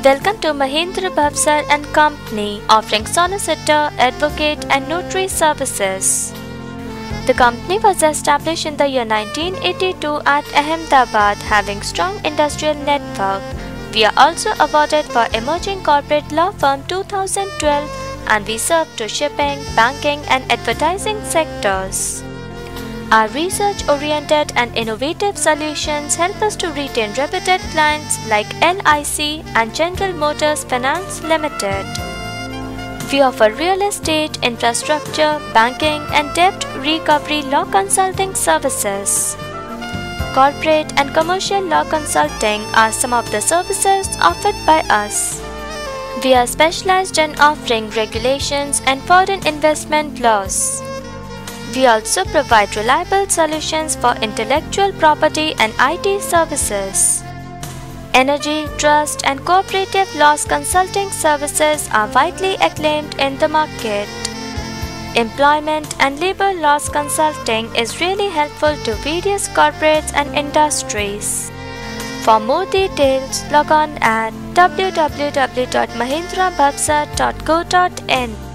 Welcome to Mahindra Bhavsar and Company, offering solicitor, advocate and notary services. The company was established in the year 1982 at Ahmedabad, having strong industrial network. We are also awarded for Emerging Corporate Law Firm 2012 and we serve to shipping, banking and advertising sectors. Our research-oriented and innovative solutions help us to retain reputed clients like LIC and General Motors Finance Limited. We offer real estate, infrastructure, banking and debt recovery law consulting services. Corporate and commercial law consulting are some of the services offered by us. We are specialized in offering regulations and foreign investment laws. We also provide reliable solutions for intellectual property and IT services. Energy, trust and cooperative laws consulting services are widely acclaimed in the market. Employment and labor laws consulting is really helpful to various corporates and industries. For more details, log on at www.mahindrabhavsar.co.in.